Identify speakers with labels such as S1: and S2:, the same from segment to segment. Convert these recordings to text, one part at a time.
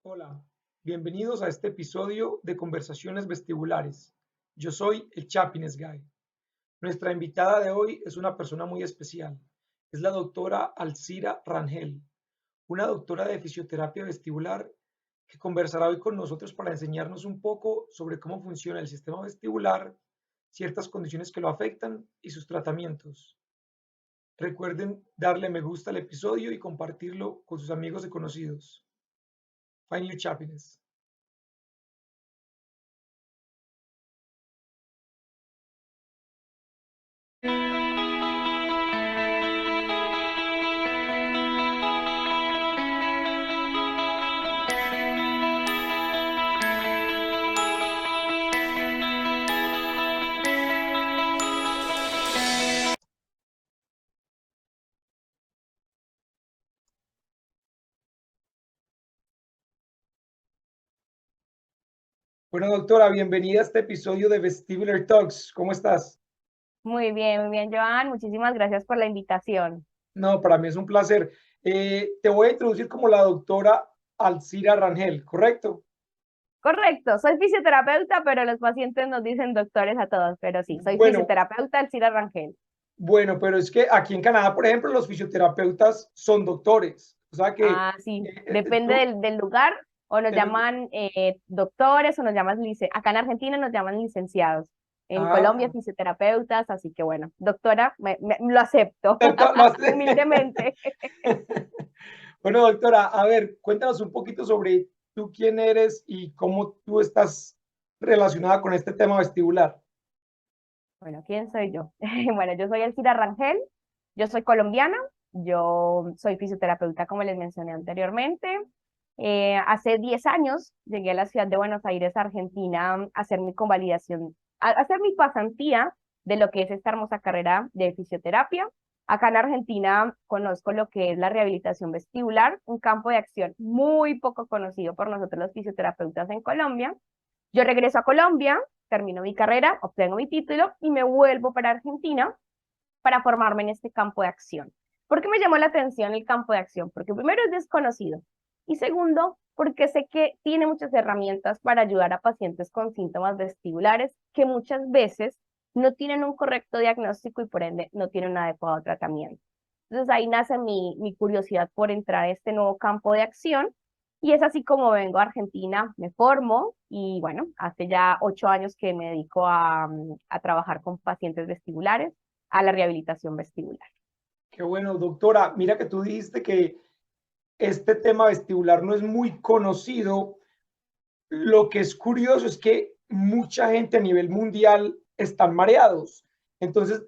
S1: Hola, bienvenidos a este episodio de Conversaciones Vestibulares. Yo soy el Chapines Guy. Nuestra invitada de hoy es una persona muy especial. Es la doctora Alcira Rangel, una doctora de fisioterapia vestibular que conversará hoy con nosotros para enseñarnos un poco sobre cómo funciona el sistema vestibular, ciertas condiciones que lo afectan y sus tratamientos. Recuerden darle me gusta al episodio y compartirlo con sus amigos y conocidos. Find you Chapines. Bueno, doctora, bienvenida a este episodio de Vestibular Talks. ¿Cómo estás?
S2: Muy bien, Joan. Muchísimas gracias por la invitación.
S1: No, para mí es un placer. Te voy a introducir como la doctora Alcira Rangel, ¿correcto?
S2: Correcto, soy fisioterapeuta, pero los pacientes nos dicen doctores a todos, pero sí, soy
S1: Bueno,
S2: fisioterapeuta Alcira Rangel.
S1: bueno, pero es que aquí en Canadá, por ejemplo, los fisioterapeutas son doctores. O sea que
S2: Ah, sí, depende
S1: tú,
S2: del lugar, o nos
S1: el-
S2: llaman doctores, o nos llaman acá en Argentina nos llaman licenciados. En Colombia,
S1: ah,
S2: fisioterapeutas, así que bueno, doctora, lo acepto
S1: lo hace.
S2: humildemente.
S1: Bueno, doctora, a ver, cuéntanos un poquito sobre tú quién eres y cómo tú estás relacionada con este tema vestibular.
S2: Bueno, ¿quién soy yo? Bueno, yo soy Elcira Rangel, yo soy colombiana, yo soy fisioterapeuta, como les mencioné anteriormente. Hace 10 años llegué a la ciudad de Buenos Aires, Argentina, a hacer mi convalidación, a hacer mi pasantía de lo que es esta hermosa carrera de fisioterapia. Acá en Argentina conozco lo que es la rehabilitación vestibular, un campo de acción muy poco conocido por nosotros los fisioterapeutas en Colombia. Yo regreso a Colombia, termino mi carrera, obtengo mi título y me vuelvo para Argentina para formarme en este campo de acción. ¿Por qué me llamó la atención el campo de acción? Porque primero es desconocido y segundo, porque sé que tiene muchas herramientas para ayudar a pacientes con síntomas vestibulares que muchas veces no tienen un correcto diagnóstico y por ende no tienen un adecuado tratamiento. Entonces ahí nace mi curiosidad por entrar a este nuevo campo de acción y es así como vengo a Argentina, me formo y bueno, hace ya 8 años que me dedico a trabajar con pacientes vestibulares, a la rehabilitación vestibular.
S1: Qué bueno, doctora. Mira que tú dijiste que este tema vestibular no es muy conocido. Lo que es curioso es que mucha gente a nivel mundial están mareados. Entonces,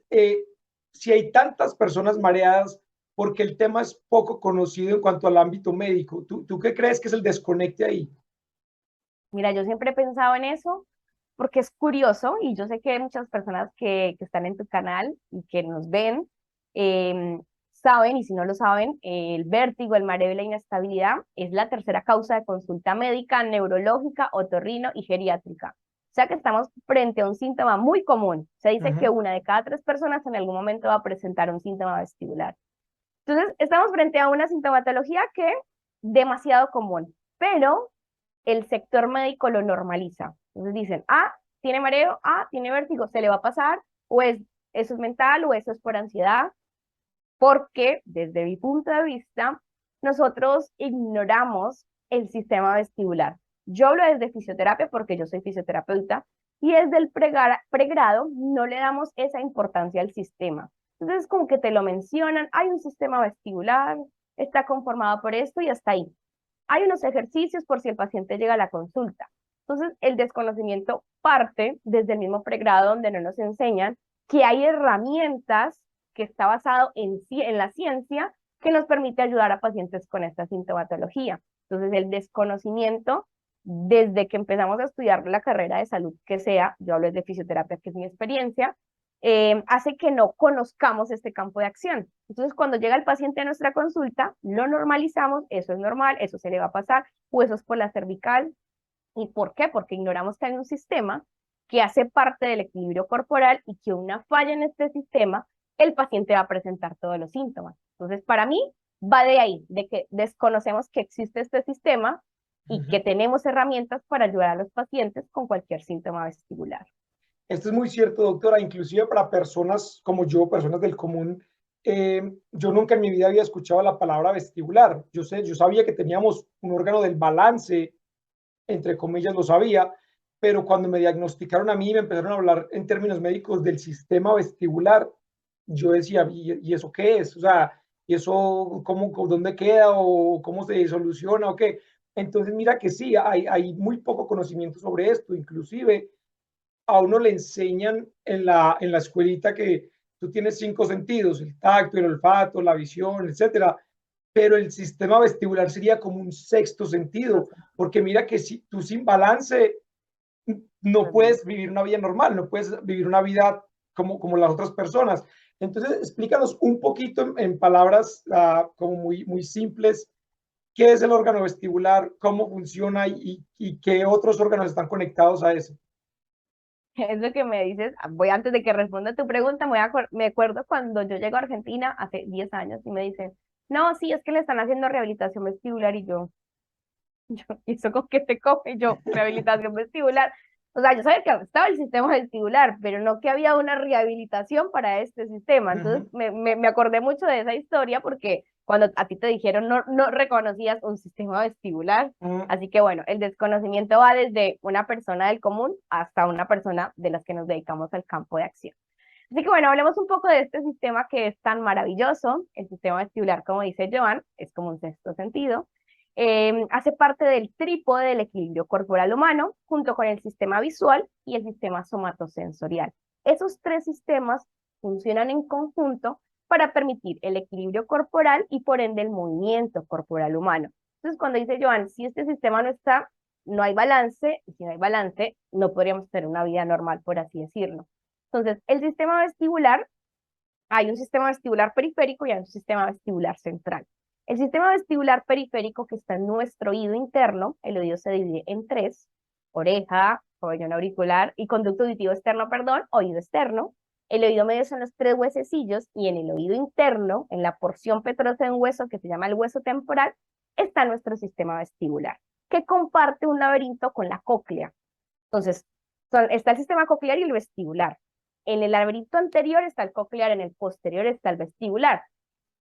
S1: si hay tantas personas mareadas, porque el tema es poco conocido en cuanto al ámbito médico, ¿tú qué crees que es el desconecte ahí?
S2: Mira, yo siempre he pensado en eso porque es curioso y yo sé que hay muchas personas que están en tu canal y que nos ven, em, saben, y si no lo saben, el vértigo, el mareo y la inestabilidad es la tercera causa de consulta médica, neurológica, otorrino y geriátrica. O sea que estamos frente a un síntoma muy común. Se dice que
S1: Ujú.
S2: una de cada 3 personas en algún momento va a presentar un síntoma vestibular. Entonces, estamos frente a una sintomatología que es demasiado común, pero el sector médico lo normaliza. Entonces dicen, tiene mareo, tiene vértigo, se le va a pasar, o eso es mental, o eso es por ansiedad, porque desde mi punto de vista, nosotros ignoramos el sistema vestibular. Yo hablo desde fisioterapia porque yo soy fisioterapeuta, y desde el pregrado no le damos esa importancia al sistema. Entonces, como que te lo mencionan, hay un sistema vestibular, está conformado por esto y hasta ahí. Hay unos ejercicios por si el paciente llega a la consulta. Entonces, el desconocimiento parte desde el mismo pregrado donde no nos enseñan que hay herramientas que está basado en la ciencia que nos permite ayudar a pacientes con esta sintomatología. Entonces, el desconocimiento, desde que empezamos a estudiar la carrera de salud que sea, yo hablo de fisioterapia, que es mi experiencia, hace que no conozcamos este campo de acción. Entonces, cuando llega el paciente a nuestra consulta, lo normalizamos, eso es normal, eso se le va a pasar, o eso es por la cervical. ¿Y por qué? Porque ignoramos que hay un sistema que hace parte del equilibrio corporal y que una falla en este sistema, el paciente va a presentar todos los síntomas. Entonces, para mí, va de ahí, de que desconocemos que existe este sistema y que tenemos herramientas para ayudar a los pacientes con cualquier síntoma vestibular.
S1: Esto es muy cierto, doctora, inclusive para personas como yo, personas del común, yo nunca en mi vida había escuchado la palabra vestibular. Yo sabía que teníamos un órgano del balance, entre comillas lo sabía, pero cuando me diagnosticaron a mí y me empezaron a hablar en términos médicos del sistema vestibular, yo decía, ¿y eso qué es? O sea, ¿y eso dónde queda o cómo se soluciona o qué? Entonces, mira que sí, hay muy poco conocimiento sobre esto, inclusive a uno le enseñan en la escuelita que tú tienes 5 sentidos, el tacto, el olfato, la visión, etcétera, pero el sistema vestibular sería como un sexto sentido, porque mira que si tú sin balance no puedes vivir una vida normal, no puedes vivir una vida como las otras personas. Entonces, explícanos un poquito en palabras como muy simples, qué es el órgano vestibular, cómo funciona y qué otros órganos están conectados a eso.
S2: Es lo que me dices. Antes de que responda tu pregunta, me acuerdo cuando yo llego a Argentina hace 10 años y me dicen, no, sí, es que le están haciendo rehabilitación vestibular y ¿y eso con qué te come? Yo, rehabilitación vestibular. O sea, yo sabía que estaba el sistema vestibular, pero no que había una rehabilitación para este sistema.
S1: Uh
S2: Entonces,
S1: -huh.
S2: me acordé mucho de esa historia porque cuando a ti te dijeron no reconocías un sistema vestibular.
S1: Uh -huh.
S2: Así que bueno, el desconocimiento va desde una persona del común hasta una persona de las que nos dedicamos al campo de acción. Así que bueno, hablemos un poco de este sistema que es tan maravilloso. El sistema vestibular, como dice Joan, es como un sexto sentido. Hace parte del trípode del equilibrio corporal humano, junto con el sistema visual y el sistema somatosensorial. Esos tres sistemas funcionan en conjunto para permitir el equilibrio corporal y por ende el movimiento corporal humano. Entonces, cuando dice Joan, si este sistema no está, no hay balance, y si no hay balance, no podríamos tener una vida normal, por así decirlo. Entonces, el sistema vestibular, hay un sistema vestibular periférico y hay un sistema vestibular central. El sistema vestibular periférico que está en nuestro oído interno, el oído se divide en tres: oreja, pabellón auricular y conducto auditivo externo, perdón, oído externo. El oído medio son los tres huesecillos y en el oído interno, en la porción petrosa de un hueso que se llama el hueso temporal, está nuestro sistema vestibular, que comparte un laberinto con la cóclea. Entonces, está el sistema coclear y el vestibular. En el laberinto anterior está el coclear, en el posterior está el vestibular.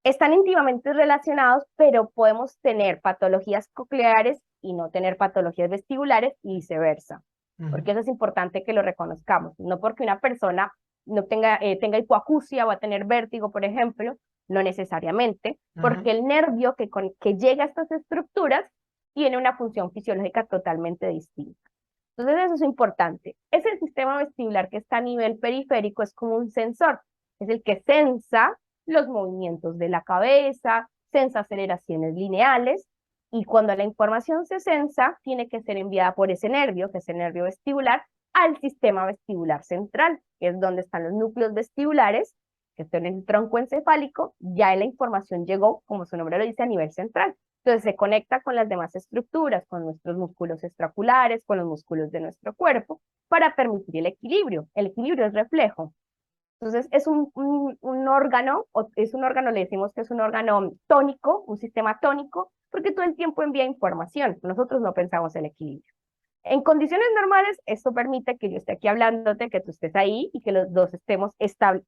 S2: Están íntimamente relacionados, pero podemos tener patologías cocleares y no tener patologías vestibulares y viceversa.
S1: Uh -huh.
S2: Porque eso es importante que lo reconozcamos. No porque una persona no tenga hipoacusia o va a tener vértigo, por ejemplo, no necesariamente, porque el nervio que llega a estas estructuras tiene una función fisiológica totalmente distinta. Entonces eso es importante. Ese sistema vestibular que está a nivel periférico es como un sensor, es el que sensa los movimientos de la cabeza, sensa aceleraciones lineales, y cuando la información se sensa, tiene que ser enviada por ese nervio, que es el nervio vestibular, al sistema vestibular central, que es donde están los núcleos vestibulares, que están en el tronco encefálico. Ya la información llegó, como su nombre lo dice, a nivel central. Entonces se conecta con las demás estructuras, con nuestros músculos extraculares, con los músculos de nuestro cuerpo, para permitir el equilibrio. El equilibrio es reflejo. Entonces es un órgano, le decimos que es un órgano tónico, un sistema tónico, porque todo el tiempo envía información. Nosotros no pensamos el equilibrio. En condiciones normales, esto permite que yo esté aquí hablándote, que tú estés ahí y que los dos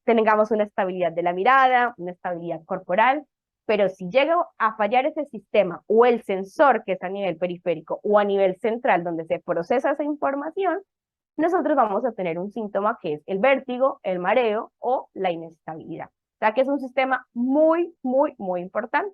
S2: tengamos una estabilidad de la mirada, una estabilidad corporal. Pero si llega a fallar ese sistema o el sensor que es a nivel periférico o a nivel central donde se procesa esa información, nosotros vamos a tener un síntoma que es el vértigo, el mareo o la inestabilidad. O sea que es un sistema muy importante.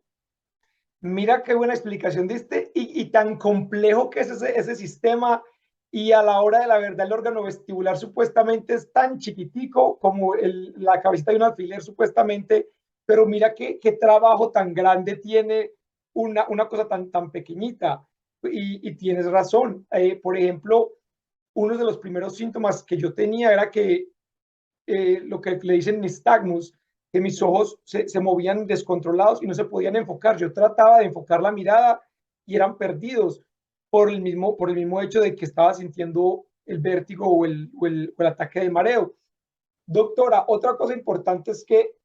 S1: Mira qué buena explicación diste y tan complejo que es ese sistema, y a la hora de la verdad el órgano vestibular supuestamente es tan chiquitico como la cabecita de un alfiler supuestamente, pero mira qué trabajo tan grande tiene una cosa tan pequeñita, y tienes razón. Por ejemplo, uno de los primeros síntomas que yo tenía era que lo que le dicen nistagmus, que mis ojos se movían descontrolados y no se podían enfocar. Yo trataba de enfocar la mirada y eran perdidos por el mismo hecho de que estaba sintiendo el vértigo o el ataque de mareo. Doctora, otra cosa importante es que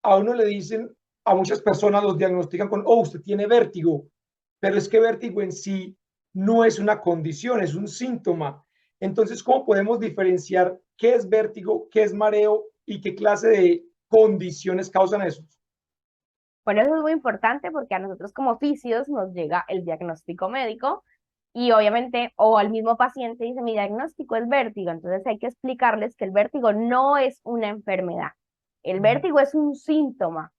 S1: a uno le dicen, a muchas personas los diagnostican con, oh, usted tiene vértigo, pero es que vértigo en sí no es una condición, es un síntoma. Entonces, ¿cómo podemos diferenciar qué es vértigo, qué es mareo y qué clase de condiciones causan eso?
S2: Bueno, eso es muy importante porque a nosotros como fisios nos llega el diagnóstico médico y obviamente, o al mismo paciente dice, mi diagnóstico es vértigo, entonces hay que explicarles que el vértigo no es una enfermedad. El vértigo es un síntoma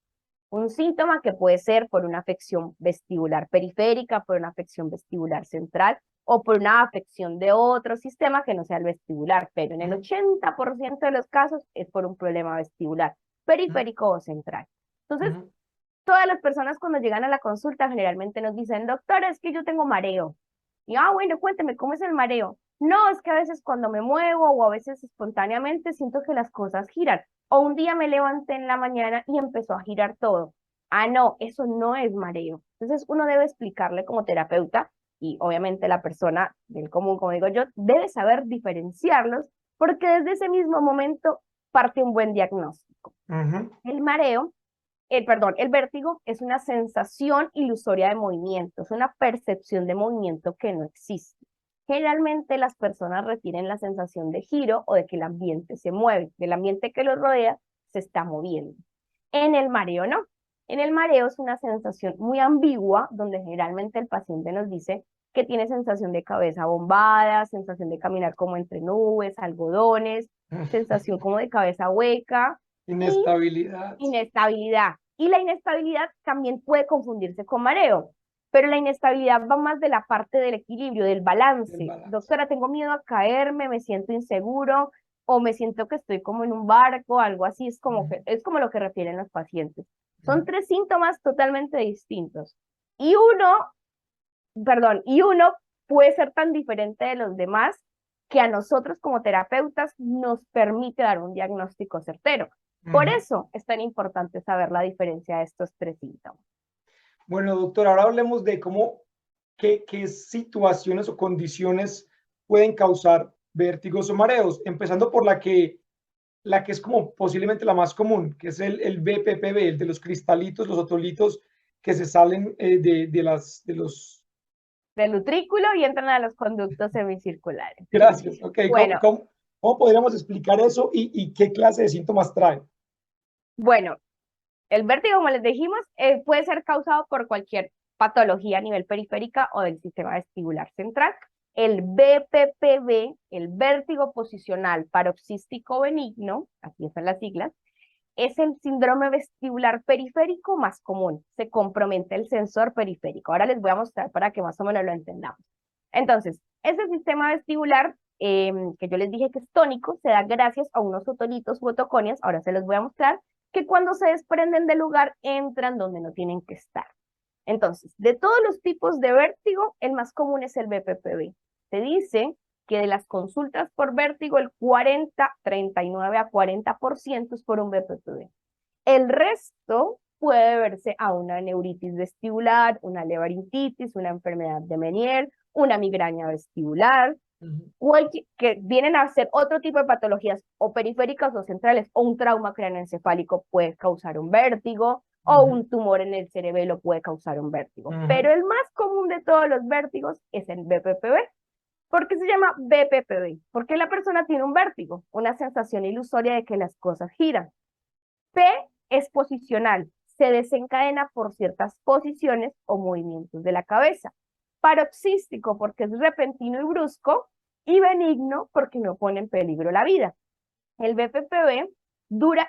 S2: que puede ser por una afección vestibular periférica, por una afección vestibular central o por una afección de otro sistema que no sea el vestibular, pero en el 80% de los casos es por un problema vestibular periférico o central. Entonces, todas las personas cuando llegan a la consulta generalmente nos dicen, doctor, es que yo tengo mareo. Y, bueno, cuénteme, ¿cómo es el mareo? No, es que a veces cuando me muevo o a veces espontáneamente siento que las cosas giran. O un día me levanté en la mañana y empezó a girar todo. No, eso no es mareo. Entonces uno debe explicarle como terapeuta y obviamente la persona del común, como digo yo, debe saber diferenciarlos porque desde ese mismo momento parte un buen diagnóstico. El mareo perdón, el vértigo es una sensación ilusoria de movimiento, es una percepción de movimiento que no existe. Generalmente las personas refieren la sensación de giro o de que el ambiente se mueve, del ambiente que los rodea se está moviendo. En el mareo no. En el mareo es una sensación muy ambigua donde generalmente el paciente nos dice que tiene sensación de cabeza bombada, sensación de caminar como entre nubes, algodones, sensación como de cabeza hueca y
S1: Inestabilidad.
S2: inestabilidad. Y la inestabilidad también puede confundirse con mareo, pero la inestabilidad va más de la parte del equilibrio, del
S1: El
S2: balance.
S1: balance.
S2: Doctora, tengo miedo a caerme, me siento inseguro o me siento que estoy como en un barco, algo así, es como lo que refieren los pacientes. Son tres síntomas totalmente distintos. Y uno puede ser tan diferente de los demás que a nosotros como terapeutas nos permite dar un diagnóstico certero. Por eso es tan importante saber la diferencia de estos tres síntomas.
S1: Bueno, doctor, ahora hablemos de qué situaciones o condiciones pueden causar vértigos o mareos, empezando por la que es como posiblemente la más común, que es el BPPV, el de los cristalitos, los otolitos que se salen de los...
S2: Del utrículo y entran a los conductos semicirculares.
S1: Gracias, ok. ¿Cómo,
S2: Bueno,
S1: cómo, cómo podríamos explicar eso y qué clase de síntomas trae?
S2: bueno, el vértigo, como les dijimos, puede ser causado por cualquier patología a nivel periférica o del sistema vestibular central. El BPPV, el vértigo posicional paroxístico benigno, así están las siglas, es el síndrome vestibular periférico más común. Se compromete el sensor periférico. Ahora les voy a mostrar para que más o menos lo entendamos. Entonces, ese sistema vestibular que yo les dije que es tónico, se da gracias a unos otolitos u otoconias, ahora se los voy a mostrar, que cuando se desprenden del lugar entran donde no tienen que estar. Entonces, de todos los tipos de vértigo, el más común es el BPPV. Se dice que de las consultas por vértigo, el 39 a 40% es por un BPPV. El resto puede deberse a una neuritis vestibular, una levarintitis, una enfermedad de Meniere, una migraña vestibular, que vienen a ser otro tipo de patologías o periféricas o centrales, o un trauma craneoencefálico puede causar un vértigo, o un tumor en el cerebelo puede causar un vértigo. Pero el más común de todos los vértigos es el BPPV. ¿Por qué se llama BPPV? Porque la persona tiene un vértigo, una sensación ilusoria de que las cosas giran. P es posicional, se desencadena por ciertas posiciones o movimientos de la cabeza. Paroxístico porque es repentino y brusco, y benigno porque no pone en peligro la vida. El BPPV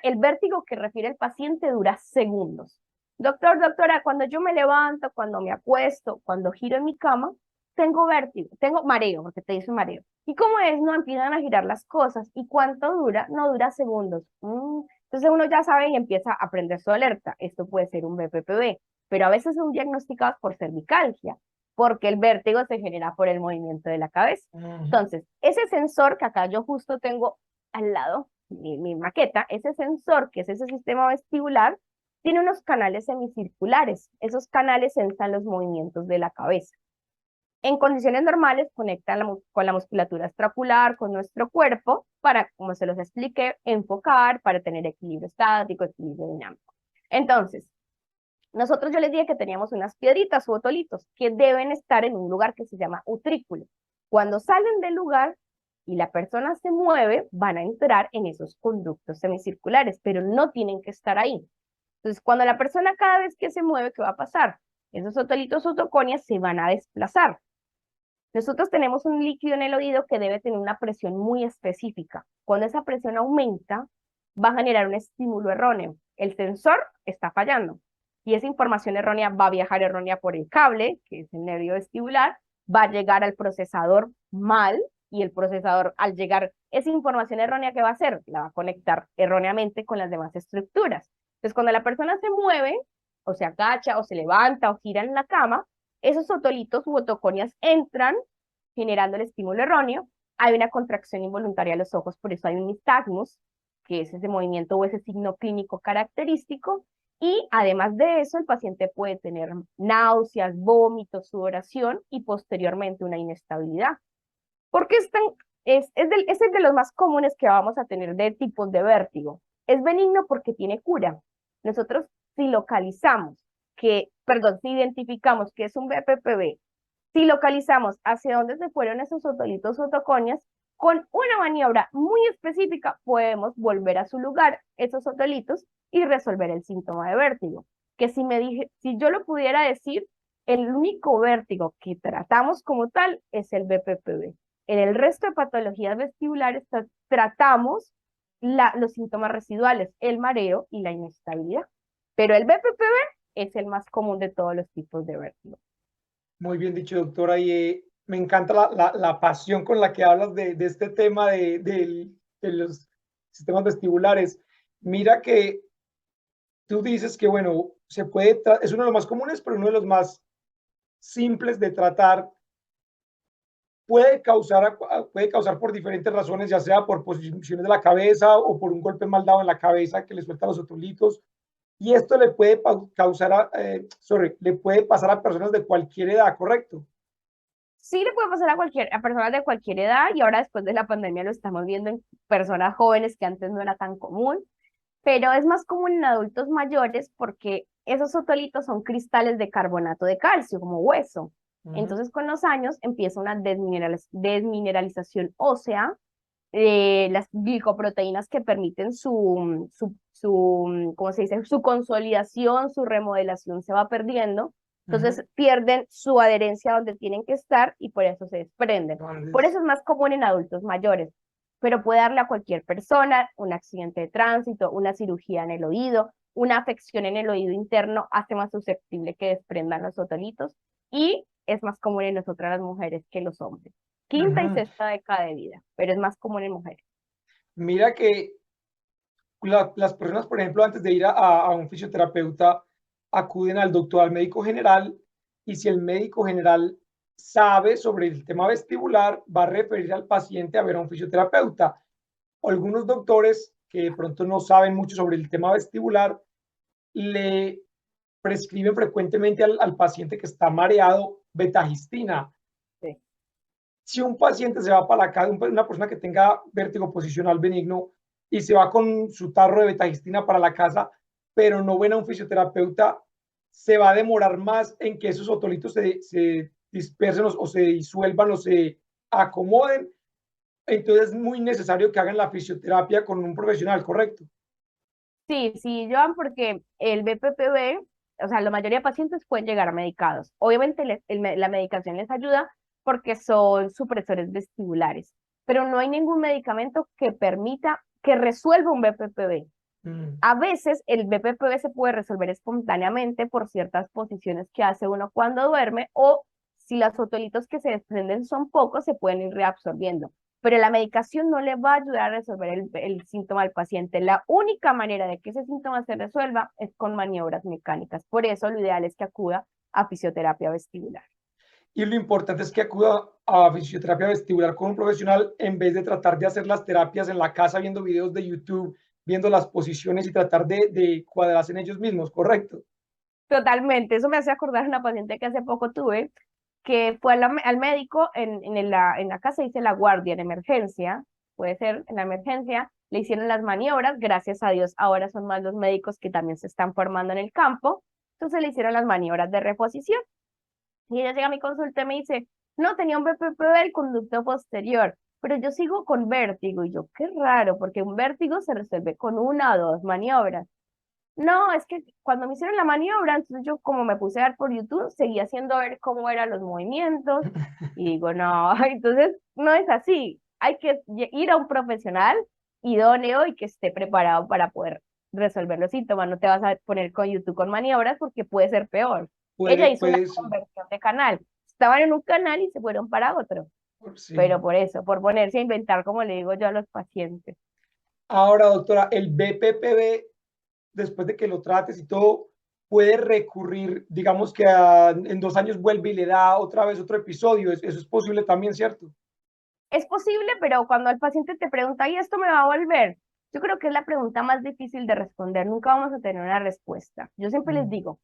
S2: el vértigo que refiere el paciente dura segundos. Doctor, doctora, cuando yo me levanto, cuando me acuesto, cuando giro en mi cama, tengo vértigo, tengo mareo, porque te dice mareo. ¿Y cómo es? No empiezan a girar las cosas. ¿Y cuánto dura? No dura segundos. Entonces uno ya sabe y empieza a aprender su alerta. Esto puede ser un BPPV, pero a veces son diagnosticados por cervicalgia, porque el vértigo se genera por el movimiento de la cabeza. Entonces, ese sensor que acá yo justo tengo al lado, mi maqueta, ese sensor, que es ese sistema vestibular, tiene unos canales semicirculares. Esos canales sensan los movimientos de la cabeza. En condiciones normales conectan con la musculatura extraocular, con nuestro cuerpo, para, como se los expliqué, enfocar, para tener equilibrio estático, equilibrio dinámico. Entonces, Nosotros yo les dije que teníamos unas piedritas u otolitos que deben estar en un lugar que se llama utrículo. Cuando salen del lugar y la persona se mueve, van a entrar en esos conductos semicirculares, pero no tienen que estar ahí. Entonces, cuando la persona cada vez que se mueve, ¿qué va a pasar? Esos otolitos o toconias se van a desplazar. Nosotros tenemos un líquido en el oído que debe tener una presión muy específica. Cuando esa presión aumenta, va a generar un estímulo erróneo. El sensor está fallando y esa información errónea va a viajar errónea por el cable, que es el nervio vestibular, va a llegar al procesador mal y el procesador al llegar esa información errónea, ¿qué va a hacer? La va a conectar erróneamente con las demás estructuras. Entonces, cuando la persona se mueve, o se agacha, o se levanta, o gira en la cama, esos otolitos u otoconias entran generando el estímulo erróneo. Hay una contracción involuntaria de los ojos, por eso hay un nistagmus, que es ese movimiento o ese signo clínico característico. Y además de eso, el paciente puede tener náuseas, vómitos, sudoración y posteriormente una inestabilidad. Porque es de los más comunes que vamos a tener de tipos de vértigo. Es benigno porque tiene cura. Nosotros si localizamos si identificamos que es un BPPV, si localizamos hacia dónde se fueron esos otolitos o toconias, con una maniobra muy específica podemos volver a su lugar esos otolitos y resolver el síntoma de vértigo. Que si yo lo pudiera decir, el único vértigo que tratamos como tal es el BPPV. En el resto de patologías vestibulares tratamos los síntomas residuales, el mareo y la inestabilidad. Pero el BPPV es el más común de todos los tipos de vértigo.
S1: Muy bien dicho, doctora. Y me encanta la pasión con la que hablas de este tema de los sistemas vestibulares. Mira que tú dices que, bueno, es uno de los más comunes, pero uno de los más simples de tratar. Puede causar por diferentes razones, ya sea por posiciones de la cabeza o por un golpe mal dado en la cabeza que le suelta los otolitos. Y esto le puede pasar a personas de cualquier edad, ¿correcto?
S2: Sí le puede pasar a personas de cualquier edad y ahora después de la pandemia lo estamos viendo en personas jóvenes que antes no era tan común, pero es más común en adultos mayores porque esos otolitos son cristales de carbonato de calcio, como hueso. Entonces con los años empieza una desmineralización ósea, las glicoproteínas que permiten ¿cómo se dice? Su consolidación, su remodelación se va perdiendo. Entonces pierden su adherencia donde tienen que estar y por eso se desprenden. Por eso es más común en adultos mayores, pero puede darle a cualquier persona un accidente de tránsito, una cirugía en el oído, una afección en el oído interno hace más susceptible que desprendan los otolitos y es más común en nosotras las mujeres que los hombres. Quinta y sexta década de vida, pero es más común en mujeres.
S1: Mira que las personas, por ejemplo, antes de ir a un fisioterapeuta, acuden al doctor, al médico general, y si el médico general sabe sobre el tema vestibular, va a referir al paciente a ver a un fisioterapeuta. Algunos doctores que de pronto no saben mucho sobre el tema vestibular, le prescriben frecuentemente al paciente que está mareado betagistina.
S2: Sí.
S1: Si un paciente se va para la casa, una persona que tenga vértigo posicional benigno y se va con su tarro de betagistina para la casa, pero no ven a un fisioterapeuta, se va a demorar más en que esos otolitos se dispersen o se disuelvan o se acomoden. Entonces es muy necesario que hagan la fisioterapia con un profesional, ¿correcto?
S2: Sí, sí, Joan, porque el BPPV, o sea, la mayoría de pacientes pueden llegar medicados. Obviamente la medicación les ayuda porque son supresores vestibulares, pero no hay ningún medicamento que permita que resuelva un BPPV. A veces el BPPV se puede resolver espontáneamente por ciertas posiciones que hace uno cuando duerme o si los otolitos que se desprenden son pocos, se pueden ir reabsorbiendo. Pero la medicación no le va a ayudar a resolver el síntoma del paciente. La única manera de que ese síntoma se resuelva es con maniobras mecánicas. Por eso lo ideal es que acuda a fisioterapia vestibular.
S1: Y lo importante es que acuda a fisioterapia vestibular con un profesional en vez de tratar de hacer las terapias en la casa viendo videos de YouTube, viendo las posiciones y tratar de cuadrarse en ellos mismos, ¿correcto?
S2: Totalmente. Eso me hace acordar a una paciente que hace poco tuve, que fue al médico en la casa, hice la guardia en emergencia, puede ser en la emergencia, le hicieron las maniobras, gracias a Dios ahora son más los médicos que también se están formando en el campo, Entonces le hicieron las maniobras de reposición. Y ella llega a mi consulta y me dice, no, tenía un BPPV del conducto posterior, pero yo sigo con vértigo. Y yo, qué raro, porque un vértigo se resuelve con una o dos maniobras. No, es que cuando me hicieron la maniobra, entonces yo como me puse a ver por YouTube, seguía haciendo ver cómo eran los movimientos y digo, no, entonces no es así. Hay que ir a un profesional idóneo y que esté preparado para poder resolver los síntomas. No te vas a poner con YouTube con maniobras porque puede ser peor. Ella hizo una
S1: Puede, sí,
S2: conversión de canal. Estaban en un canal y se fueron para otro,
S1: sí.
S2: pero por eso, por ponerse a inventar, como le digo yo a los pacientes.
S1: Ahora, doctora, el BPPV, después de que lo trates y todo, puede recurrir, digamos que en 2 años vuelve y le da otra vez otro episodio. Eso es posible también, ¿cierto?
S2: Es posible, pero cuando el paciente te pregunta, ¿y esto me va a volver? Yo creo que es la pregunta más difícil de responder. Nunca vamos a tener una respuesta. Yo siempre les
S1: Mm.
S2: digo,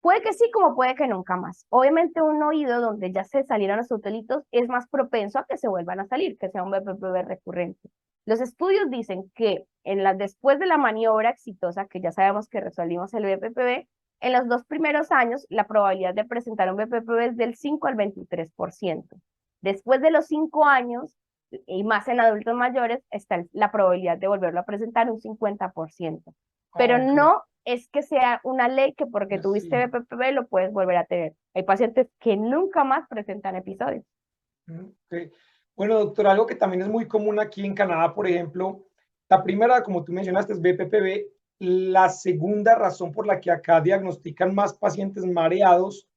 S2: puede que sí, como puede que nunca más. Obviamente un oído donde ya se salieron los otolitos es más propenso a que se vuelvan a salir, que sea un BPPV recurrente. Los estudios dicen que después de la maniobra exitosa, que ya sabemos que resolvimos el BPPV, en los 2 primeros años la probabilidad de presentar un BPPV es del 5 al 23%. Después de los 5 años, y más en adultos mayores, está la probabilidad de volverlo a presentar un 50%.
S1: Ah,
S2: Pero
S1: ok.
S2: no es que sea una ley que porque tuviste
S1: Sí.
S2: BPPV lo puedes volver a tener. Hay pacientes que nunca más presentan episodios.
S1: Ok. Bueno, doctor, algo que también es muy común aquí en Canadá, por ejemplo, la primera, como tú mencionaste, es BPPV. La segunda razón por la que acá diagnostican más pacientes mareados,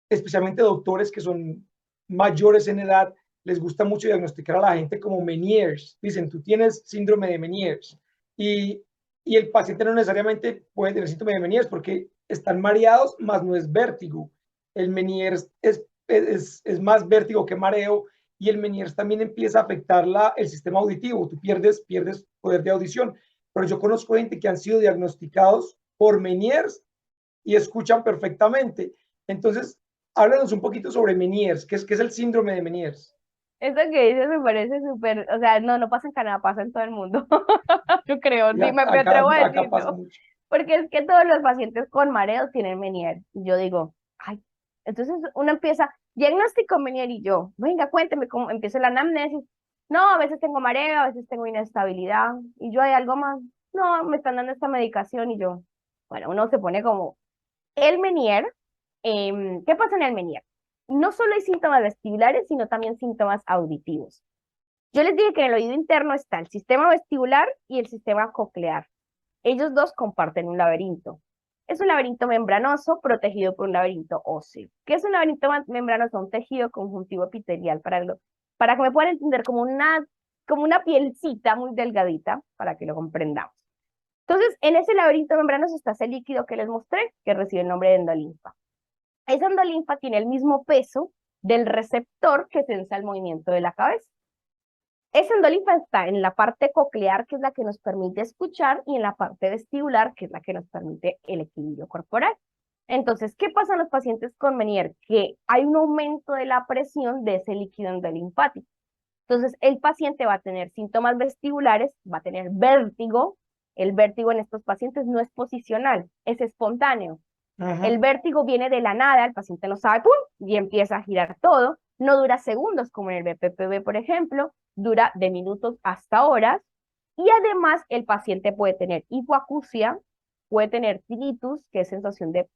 S1: especialmente doctores que son mayores en edad, les gusta mucho diagnosticar a la gente como Meniers. Dicen, tú tienes síndrome de Meniers. Y, y el paciente no necesariamente puede tener síndrome de Meniers porque están mareados, más no es vértigo. El Meniers es más vértigo que mareo y el Meniers también empieza a afectar el sistema auditivo. Tú pierdes poder de audición. Pero yo conozco gente que han sido diagnosticados por Meniers y escuchan perfectamente. Entonces, háblanos un poquito sobre Meniers. Qué es el síndrome de Meniers?
S2: Eso que dices me parece súper, o sea, no, no pasa en Canadá, pasa en todo el mundo. Yo creo,
S1: Y
S2: me atrevo a
S1: acá pasa
S2: decirlo.
S1: mucho.
S2: Porque es que todos los pacientes con mareos tienen Menier. Y yo digo, ay, entonces uno empieza, diagnóstico Menier y yo, venga, cuénteme cómo empieza la anamnesis. No, a veces tengo mareo, a veces tengo inestabilidad. Y yo, ¿hay algo más? No, me están dando esta medicación y yo, bueno, uno se pone como, el Menier, ¿qué pasa en el Menier? No solo hay síntomas vestibulares, sino también síntomas auditivos. Yo les dije que en el oído interno está el sistema vestibular y el sistema coclear. Ellos dos comparten un laberinto. Es un laberinto membranoso protegido por un laberinto óseo. ¿Qué es un laberinto membranoso? Un tejido conjuntivo epitelial para que me puedan entender como una pielcita muy delgadita para que lo comprendamos. Entonces, en ese laberinto membranoso está ese líquido que les mostré, que recibe el nombre de endolinfa. Esa endolinfa tiene el mismo peso del receptor que sensa el movimiento de la cabeza. Esa endolinfa está en la parte coclear, que es la que nos permite escuchar, y en la parte vestibular, que es la que nos permite el equilibrio corporal. Entonces, ¿qué pasa en los pacientes con Meniere? Que hay un aumento de la presión de ese líquido endolinfático. Entonces, el paciente va a tener síntomas vestibulares, va a tener vértigo. El vértigo en estos pacientes no es posicional, es espontáneo. El
S1: Ajá.
S2: vértigo viene de la nada, el paciente no sabe, ¡pum! Y empieza a girar todo. No dura segundos como en el BPPV, por ejemplo, dura de minutos hasta horas. Y además el paciente puede tener hipoacusia, puede tener tinnitus, que es sensación de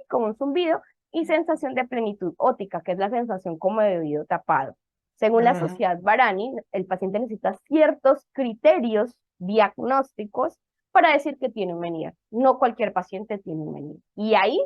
S2: como un zumbido, y sensación de plenitud óptica, que es la sensación como de oído tapado. Según la
S1: Ajá.
S2: sociedad Barani, el paciente necesita ciertos criterios diagnósticos para decir que tiene un Meniere. No cualquier paciente tiene un Meniere. Y ahí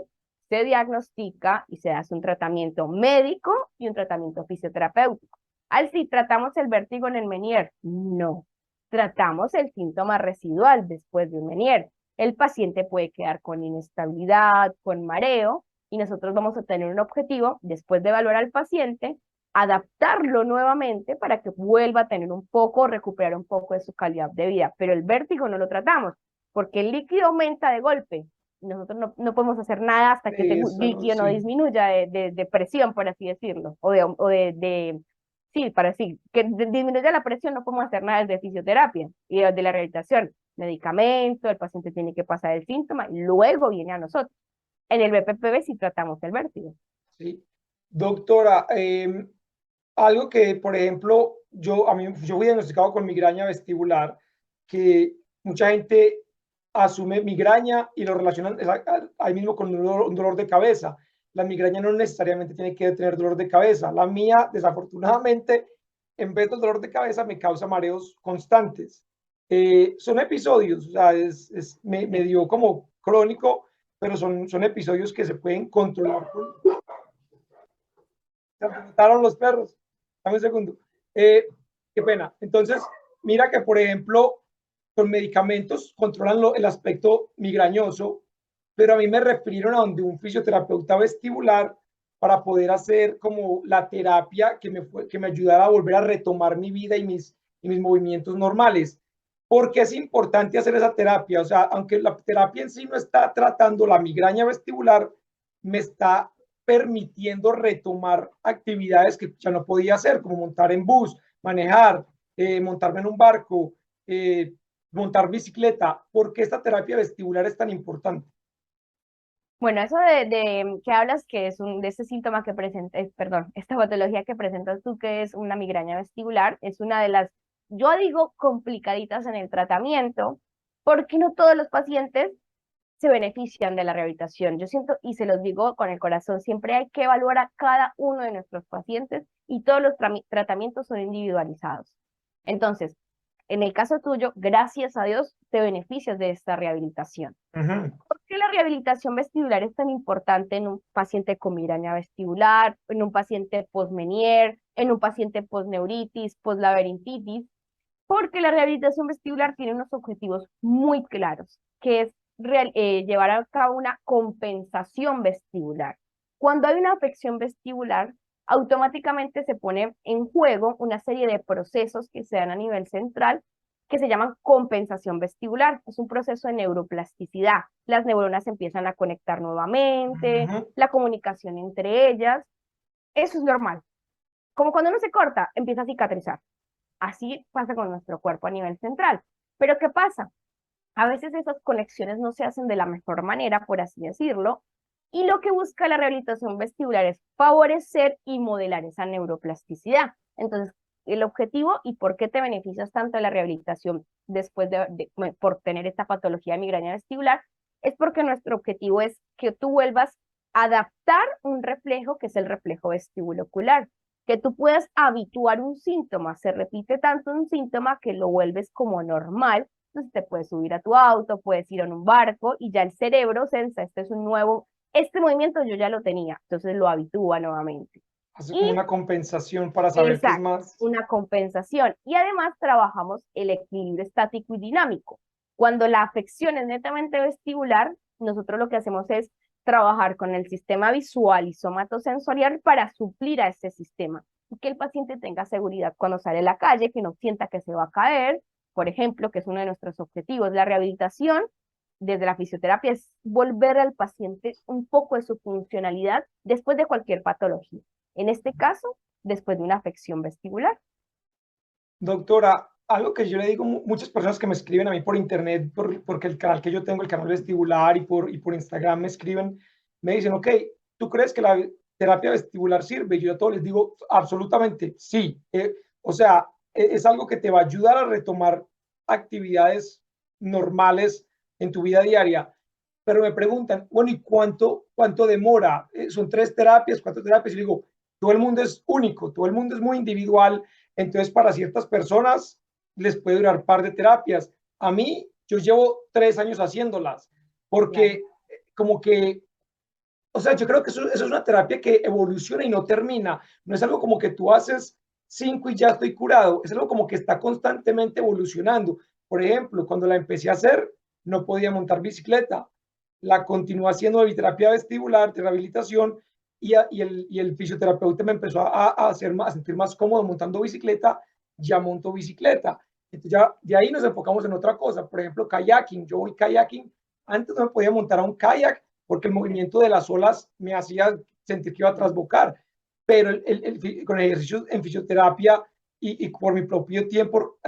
S2: se diagnostica y se hace un tratamiento médico y un tratamiento fisioterapéutico. Al si tratamos el vértigo en el Meniere, no. Tratamos el síntoma residual después de un Meniere. El paciente puede quedar con inestabilidad, con mareo, y nosotros vamos a tener un objetivo, después de evaluar al paciente, adaptarlo nuevamente para que vuelva a tener un poco, recuperar un poco de su calidad de vida. Pero el vértigo no lo tratamos, porque el líquido aumenta de golpe. Nosotros no podemos hacer nada hasta que ese
S1: Eso no,
S2: líquido no
S1: sí.
S2: disminuya de presión, por así decirlo, sí, para decir, que disminuya la presión, no podemos hacer nada desde fisioterapia y desde la rehabilitación. Medicamento, el paciente tiene que pasar el síntoma y luego viene a nosotros. En el BPPV sí tratamos el vértigo.
S1: ¿sí? Doctora, algo que, por ejemplo, yo fui diagnosticado con migraña vestibular, que mucha gente asume migraña y lo relacionan ahí mismo con un dolor de cabeza. La migraña no necesariamente tiene que tener dolor de cabeza. La mía, desafortunadamente, en vez del dolor de cabeza, me causa mareos constantes. Son episodios, o sea, me dio como crónico, pero son episodios que se pueden controlar. Se mataron los perros. Dame un segundo. Qué pena. Entonces, mira que, por ejemplo, con medicamentos controlan el aspecto migrañoso, pero a mí me refirieron a donde un fisioterapeuta vestibular para poder hacer como la terapia que me ayudara a volver a retomar mi vida y mis movimientos normales. Porque es importante hacer esa terapia. O sea, aunque la terapia en sí no está tratando la migraña vestibular, me está permitiendo retomar actividades que ya no podía hacer, como montar en bus, manejar, montarme en un barco, montar bicicleta. ¿Por qué esta terapia vestibular es tan importante?
S2: Bueno, eso de que hablas que es de ese síntoma que presenta, perdón, esta patología que presentas tú, que es una migraña vestibular, es una de las, yo digo, complicaditas en el tratamiento, porque no todos los pacientes se benefician de la rehabilitación. Yo siento, y se los digo con el corazón, siempre hay que evaluar a cada uno de nuestros pacientes y todos los tratamientos son individualizados. Entonces, en el caso tuyo, gracias a Dios, te beneficias de esta rehabilitación.
S1: Uh -huh.
S2: ¿Por qué la rehabilitación vestibular es tan importante en un paciente con migraña vestibular, en un paciente post-Meniere, en un paciente post-neuritis, post-laberintitis? Porque la rehabilitación vestibular tiene unos objetivos muy claros, que es llevar a cabo una compensación vestibular. Cuando hay una afección vestibular, automáticamente se pone en juego una serie de procesos que se dan a nivel central que se llaman compensación vestibular. Es un proceso de neuroplasticidad. Las neuronas empiezan a conectar
S1: Uh
S2: nuevamente,
S1: -huh.
S2: la comunicación entre ellas. Eso es normal. Como cuando uno se corta, empieza a cicatrizar. Así pasa con nuestro cuerpo a nivel central. Pero ¿qué pasa? A veces esas conexiones no se hacen de la mejor manera, por así decirlo, y lo que busca la rehabilitación vestibular es favorecer y modelar esa neuroplasticidad. Entonces, el objetivo y por qué te beneficias tanto de la rehabilitación después por tener esta patología de migraña vestibular, es porque nuestro objetivo es que tú vuelvas a adaptar un reflejo que es el reflejo vestibulocular, que tú puedas habituar un síntoma, se repite tanto un síntoma que lo vuelves como normal. Entonces te puedes subir a tu auto, puedes ir en un barco y ya el cerebro sensa, este es un nuevo, este movimiento yo ya lo tenía, entonces lo habitúa nuevamente.
S1: Hace como
S2: Y
S1: una compensación para saber qué es
S2: exacto,
S1: más.
S2: una compensación. Y además trabajamos el equilibrio estático y dinámico. Cuando la afección es netamente vestibular, nosotros lo que hacemos es trabajar con el sistema visual y somatosensorial para suplir a este sistema y que el paciente tenga seguridad cuando sale a la calle, que no sienta que se va a caer, por ejemplo, que es uno de nuestros objetivos. La rehabilitación desde la fisioterapia es volver al paciente un poco de su funcionalidad después de cualquier patología. En este caso, después de una afección vestibular.
S1: Doctora, algo que yo le digo a muchas personas que me escriben a mí por internet, porque el canal que yo tengo, el canal vestibular y por Instagram me escriben, me dicen, ok, ¿tú crees que la terapia vestibular sirve? Y yo a todos les digo, absolutamente sí. O sea, es algo que te va a ayudar a retomar actividades normales en tu vida diaria. Pero me preguntan, bueno, ¿y cuánto demora? ¿Son 3 terapias, 4 terapias? Y yo digo, todo el mundo es único, todo el mundo es muy individual. Entonces, para ciertas personas les puede durar un par de terapias. A mí, yo llevo 3 años haciéndolas,
S2: Claro.
S1: porque como que, o sea, yo creo que eso es una terapia que evoluciona y no termina. No es algo como que tú haces 5 y ya estoy curado. Es algo como que está constantemente evolucionando. Por ejemplo, cuando la empecé a hacer, no podía montar bicicleta. La continué haciendo de terapia vestibular, de rehabilitación, y el fisioterapeuta me empezó a sentir más cómodo montando bicicleta, ya monto bicicleta. Entonces ya de ahí nos enfocamos en otra cosa, por ejemplo, kayaking. Yo voy kayaking, antes no me podía montar a un kayak porque el movimiento de las olas me hacía sentir que iba a trasbocar, pero con ejercicios en fisioterapia y por mi propio tiempo,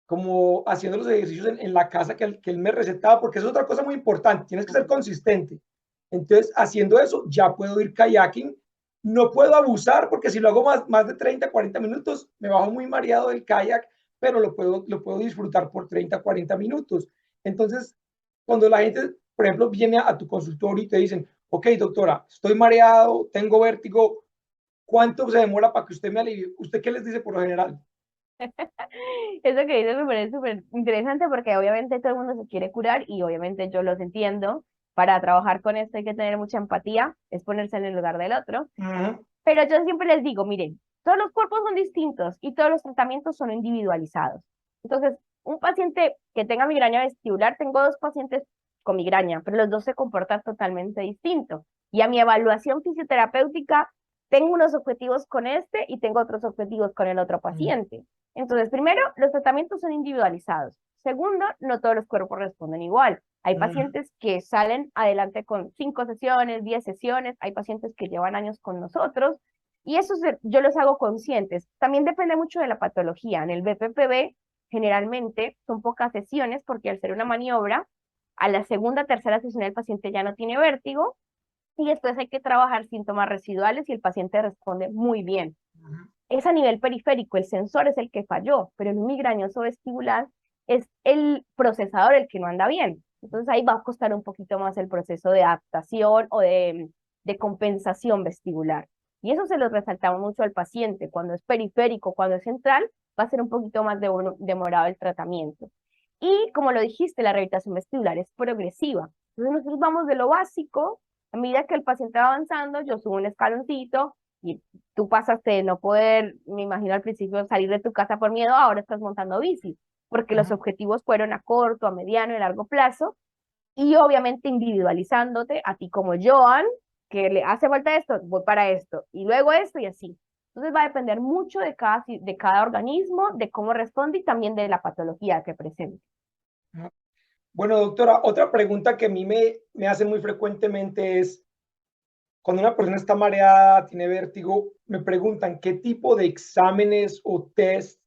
S1: como haciendo los ejercicios en la casa que él me recetaba, porque es otra cosa muy importante, tienes que ser consistente. Entonces, haciendo eso, ya puedo ir kayaking. No puedo abusar porque si lo hago más de 30, 40 minutos, me bajo muy mareado del kayak, pero lo puedo disfrutar por 30, 40 minutos. Entonces, cuando la gente, por ejemplo, viene a tu consultorio y te dicen, ok, doctora, estoy mareado, tengo vértigo, ¿cuánto se demora para que usted me alivie? ¿Usted qué les dice por lo general?
S2: Eso que dices me parece súper interesante porque obviamente todo el mundo se quiere curar y obviamente yo los entiendo. Para trabajar con esto hay que tener mucha empatía, es ponerse en el lugar del otro.
S1: Uh -huh.
S2: Pero yo siempre les digo, miren, todos los cuerpos son distintos y todos los tratamientos son individualizados. Entonces, un paciente que tenga migraña vestibular, tengo dos pacientes con migraña, pero los dos se comportan totalmente distinto. Y a mi evaluación fisioterapéutica, tengo unos objetivos con este y tengo otros objetivos con el otro
S1: Uh -huh.
S2: paciente. Entonces, primero, los tratamientos son individualizados. Segundo, no todos los cuerpos responden igual. Hay
S1: Uh -huh.
S2: pacientes que salen adelante con 5 sesiones, 10 sesiones, hay pacientes que llevan años con nosotros y eso yo los hago conscientes. También depende mucho de la patología. En el BPPB generalmente son pocas sesiones porque al ser una maniobra, a la segunda, tercera sesión el paciente ya no tiene vértigo y después hay que trabajar síntomas residuales y el paciente responde muy bien.
S1: Uh -huh.
S2: Es a nivel periférico, el sensor es el que falló, pero en un migrañoso vestibular es el procesador el que no anda bien. Entonces ahí va a costar un poquito más el proceso de adaptación o de compensación vestibular. Y eso se lo resaltamos mucho al paciente. Cuando es periférico, cuando es central, va a ser un poquito más demorado el tratamiento. Y como lo dijiste, la rehabilitación vestibular es progresiva. Entonces nosotros vamos de lo básico, a medida que el paciente va avanzando, yo subo un escaloncito y tú pasaste de no poder, me imagino al principio, salir de tu casa por miedo, ahora estás montando bici, porque
S1: Uh
S2: los
S1: -huh.
S2: objetivos fueron a corto, a mediano y largo plazo, y obviamente individualizándote a ti como Joan, que le hace falta esto, voy para esto, y luego esto y así. Entonces va a depender mucho de cada organismo, de cómo responde y también de la patología que presente.
S1: Bueno, doctora, otra pregunta que a mí me hacen muy frecuentemente es, cuando una persona está mareada, tiene vértigo, me preguntan qué tipo de exámenes o test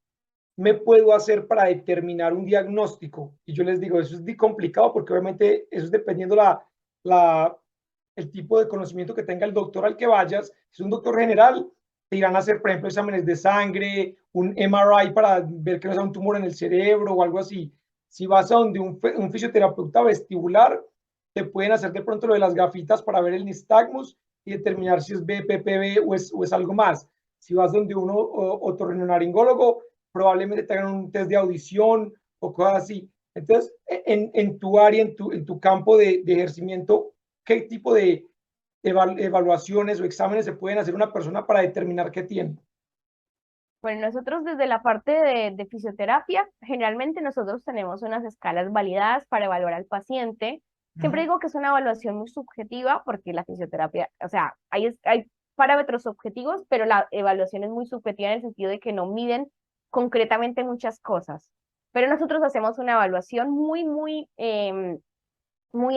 S1: me puedo hacer para determinar un diagnóstico. Y yo les digo, eso es complicado porque obviamente eso es dependiendo la, el tipo de conocimiento que tenga el doctor al que vayas. Si es un doctor general, te irán a hacer, por ejemplo, exámenes de sangre, un MRI para ver que no sea un tumor en el cerebro o algo así. Si vas a donde un fisioterapeuta vestibular, te pueden hacer de pronto lo de las gafitas para ver el nistagmus y determinar si es BPPB o es algo más. Si vas donde uno otorrinolaringólogo, probablemente te hagan un test de audición o cosas así. Entonces, en tu área, en tu campo de ejercimiento, ¿qué tipo de evaluaciones o exámenes se pueden hacer una persona para determinar qué tiene?
S2: Bueno, nosotros desde la parte de fisioterapia, generalmente nosotros tenemos unas escalas validadas para evaluar al paciente.
S1: Uh
S2: Siempre
S1: -huh.
S2: digo que es una evaluación muy subjetiva porque la fisioterapia, o sea, hay parámetros objetivos, pero la evaluación es muy subjetiva en el sentido de que no miden concretamente muchas cosas. Pero nosotros hacemos una evaluación muy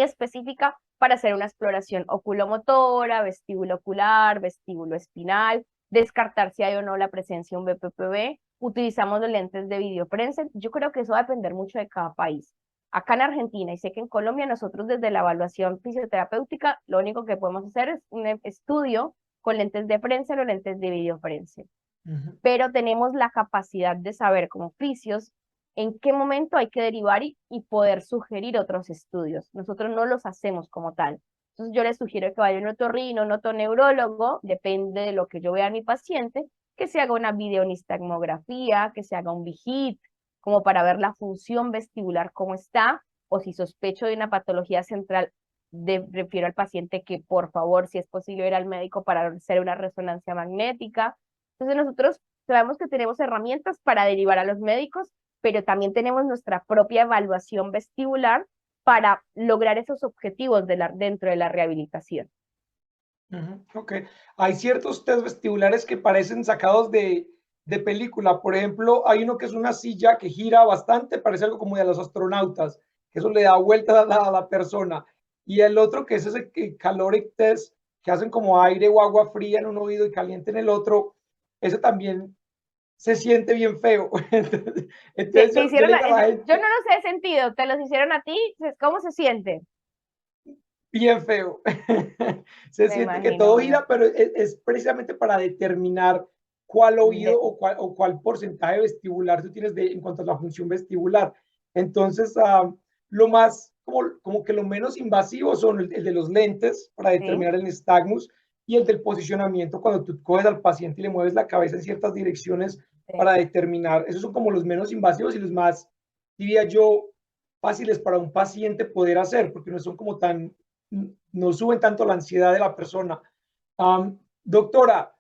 S2: específica para hacer una exploración oculomotora, vestíbulo ocular, vestíbulo espinal, descartar si hay o no la presencia de un BPPB. Utilizamos los lentes de videoprensa. Yo creo que eso va a depender mucho de cada país. Acá en Argentina y sé que en Colombia nosotros desde la evaluación fisioterapéutica lo único que podemos hacer es un estudio con lentes de prensa o lentes de videoprensa.
S1: Uh -huh.
S2: Pero tenemos la capacidad de saber como fisios en qué momento hay que derivar y poder sugerir otros estudios. Nosotros no los hacemos como tal. Entonces yo les sugiero que vaya a un otorrino, un otoneurólogo, depende de lo que yo vea a mi paciente, que se haga una videonistagmografía, que se haga un VIGIT, como para ver la función vestibular cómo está, o si sospecho de una patología central, refiero al paciente que por favor, si es posible, ir al médico para hacer una resonancia magnética. Entonces nosotros sabemos que tenemos herramientas para derivar a los médicos, pero también tenemos nuestra propia evaluación vestibular para lograr esos objetivos dentro de la rehabilitación.
S1: Uh -huh. Ok. Hay ciertos test vestibulares que parecen sacados de película. Por ejemplo, hay uno que es una silla que gira bastante, parece algo como de los astronautas, que eso le da vuelta a la persona. Y el otro que es ese caloric test, que hacen como aire o agua fría en un oído y caliente en el otro, ese también se siente bien feo. Entonces yo
S2: Hicieron,
S1: le digo a la
S2: yo no
S1: gente,
S2: los he sentido, te los hicieron a ti, ¿cómo se siente?
S1: bien feo. Se
S2: Me
S1: siente que
S2: imagino,
S1: todo
S2: me
S1: gira,
S2: imagino.
S1: pero es precisamente para determinar cuál oído
S2: De-
S1: o cuál porcentaje vestibular tú tienes en cuanto a la función vestibular. Entonces, lo más, como que lo menos invasivo son el de los lentes para
S2: sí,
S1: determinar el nistagmus y el del posicionamiento cuando tú coges al paciente y le mueves la cabeza en ciertas direcciones
S2: sí.
S1: para determinar. Esos son como los menos invasivos y los más, diría yo, fáciles para un paciente poder hacer, porque no son como tan, no suben tanto la ansiedad de la persona. Doctora,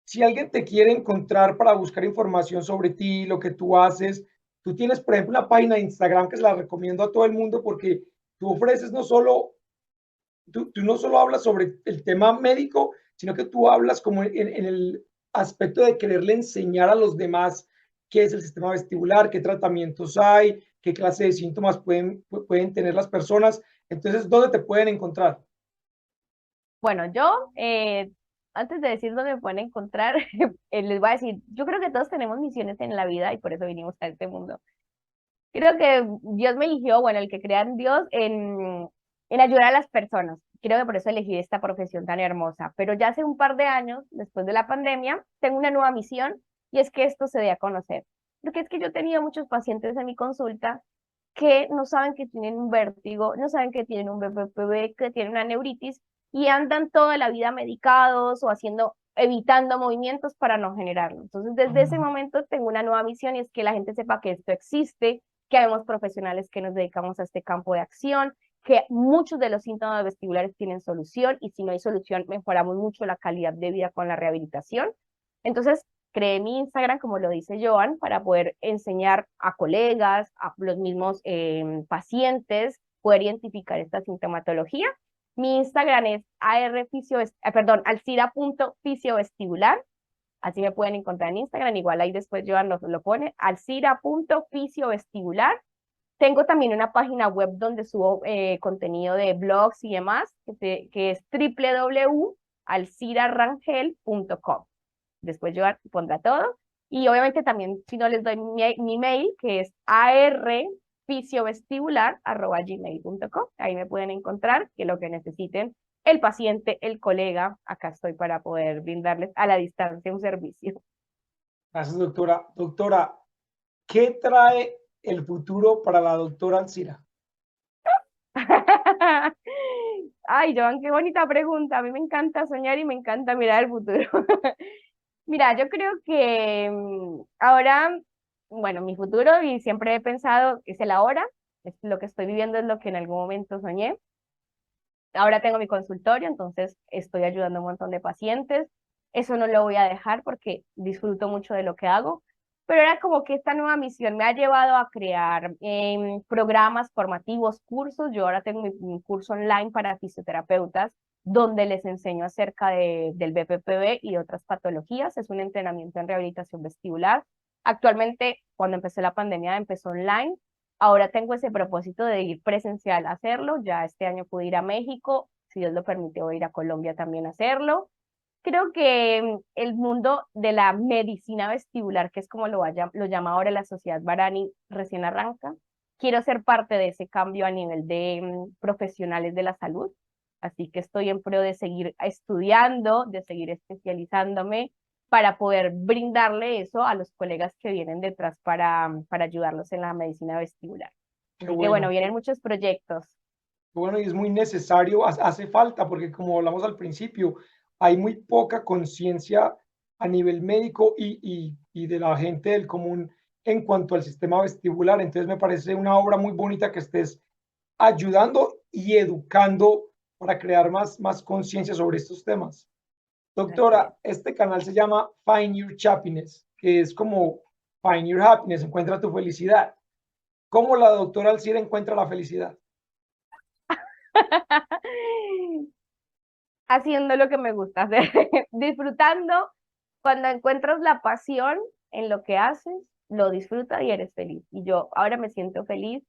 S1: si alguien te quiere encontrar para buscar información sobre ti, lo que tú haces, tú tienes, por ejemplo, una página de Instagram que se la recomiendo a todo el mundo porque tú ofreces no solo, tú no solo hablas sobre el tema médico, sino que tú hablas como en el aspecto de quererle enseñar a los demás qué es el sistema vestibular, qué tratamientos hay, qué clase de síntomas pueden tener las personas. Entonces, ¿dónde te pueden encontrar?
S2: Bueno, yo, antes de decir dónde me pueden encontrar, les voy a decir, yo creo que todos tenemos misiones en la vida y por eso vinimos a este mundo. Creo que Dios me eligió, bueno, el que crea en Dios, en ayudar a las personas. Creo que por eso elegí esta profesión tan hermosa. Pero ya hace un par de años, después de la pandemia, tengo una nueva misión y es que esto se dé a conocer. Porque es que yo he tenido muchos pacientes en mi consulta que no saben que tienen un vértigo, no saben que tienen un BPPV, que tienen una neuritis y andan toda la vida medicados o haciendo, evitando movimientos para no generarlo. Entonces, desde ese momento tengo una nueva misión y es que la gente sepa que esto existe, que habemos profesionales que nos dedicamos a este campo de acción, que muchos de los síntomas vestibulares tienen solución y si no hay solución, mejoramos mucho la calidad de vida con la rehabilitación. Entonces, creé mi Instagram, como lo dice Joan, para poder enseñar a colegas, a los mismos pacientes, poder identificar esta sintomatología. Mi Instagram es alcira.fisiovestibular. Así me pueden encontrar en Instagram. Igual ahí después Joan lo pone. Alcira.fisiovestibular. Tengo también una página web donde subo contenido de blogs y demás, que es www.alcirarangel.com. Después yo pondrá todo. Y obviamente también, si no les doy mi mail, que es arfisiovestibular@gmail.com. Ahí me pueden encontrar, que lo que necesiten, el paciente, el colega, acá estoy para poder brindarles a la distancia un servicio.
S1: Gracias, doctora. Doctora, ¿qué trae el futuro para la doctora Alcira?
S2: Ay, Joan, qué bonita pregunta. A mí me encanta soñar y me encanta mirar el futuro. Mira, yo creo que ahora, bueno, mi futuro y siempre he pensado es el ahora, es lo que estoy viviendo es lo que en algún momento soñé. Ahora tengo mi consultorio, entonces estoy ayudando a un montón de pacientes. Eso no lo voy a dejar porque disfruto mucho de lo que hago, pero era como que esta nueva misión me ha llevado a crear programas formativos, cursos. Yo ahora tengo mi curso online para fisioterapeutas donde les enseño acerca del BPPV y otras patologías. Es un entrenamiento en rehabilitación vestibular. Actualmente, cuando empezó la pandemia, empezó online. Ahora tengo ese propósito de ir presencial a hacerlo. Ya este año pude ir a México. Si Dios lo permite, voy a ir a Colombia también a hacerlo. Creo que el mundo de la medicina vestibular, que es como lo llama ahora la Sociedad Barani, recién arranca. Quiero ser parte de ese cambio a nivel de profesionales de la salud. Así que estoy en pro de seguir estudiando, de seguir especializándome para poder brindarle eso a los colegas que vienen detrás para ayudarlos en la medicina vestibular.
S1: Qué
S2: Así que bueno,
S1: bueno,
S2: vienen muchos proyectos.
S1: qué bueno y es muy necesario, hace falta, porque como hablamos al principio, hay muy poca conciencia a nivel médico y de la gente del común en cuanto al sistema vestibular. Entonces me parece una obra muy bonita que estés ayudando y educando para crear más conciencia sobre estos temas.
S2: Así es.
S1: Doctora, este canal se llama Find Your Happiness, que es como Find Your Happiness, encuentra tu felicidad. ¿Cómo la doctora Alcira encuentra la felicidad?
S2: Haciendo lo que me gusta hacer, disfrutando. Cuando encuentras la pasión en lo que haces, lo disfrutas y eres feliz. Y yo ahora me siento feliz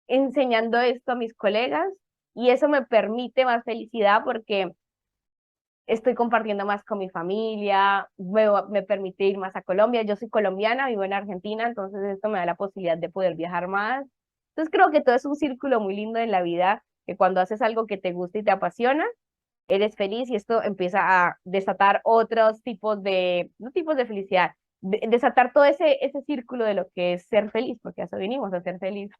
S2: enseñando esto a mis colegas y eso me permite más felicidad porque estoy compartiendo más con mi familia, me permite ir más a Colombia. Yo soy colombiana, vivo en Argentina, entonces esto me da la posibilidad de poder viajar más. Entonces creo que todo es un círculo muy lindo en la vida que cuando haces algo que te gusta y te apasiona, eres feliz y esto empieza a desatar otros tipos de, no tipos de felicidad, desatar todo ese círculo de lo que es ser feliz, porque a eso vinimos a ser feliz.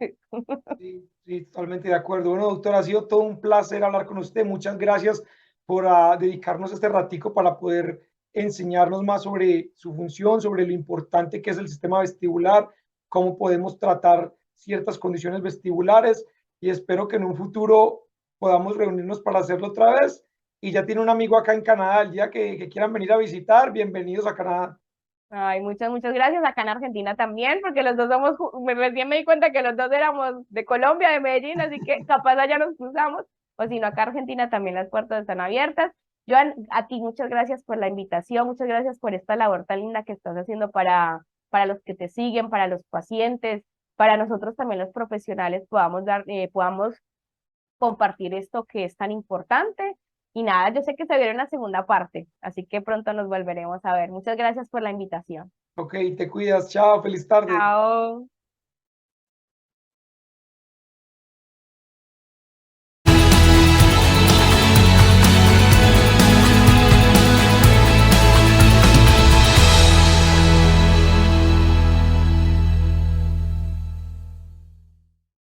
S1: Sí, sí, totalmente de acuerdo. Bueno, doctora, ha sido todo un placer hablar con usted. Muchas gracias por dedicarnos este ratico para poder enseñarnos más sobre su función, sobre lo importante que es el sistema vestibular, cómo podemos tratar ciertas condiciones vestibulares y espero que en un futuro podamos reunirnos para hacerlo otra vez. Y ya tiene un amigo acá en Canadá, el día que quieran venir a visitar, bienvenidos a Canadá.
S2: Ay, muchas gracias. Acá en Argentina también, porque los dos somos, recién me di cuenta que los dos éramos de Colombia, de Medellín, así que capaz allá nos cruzamos. O si no, acá en Argentina también las puertas están abiertas. Joan, a ti muchas gracias por la invitación, muchas gracias por esta labor tan linda que estás haciendo para los que te siguen, para los pacientes, para nosotros también los profesionales podamos compartir esto que es tan importante. Y nada, yo sé que se viene una segunda parte, así que pronto nos volveremos a ver. Muchas gracias por la invitación.
S1: Ok, te cuidas, chao, feliz tarde.
S2: Chao.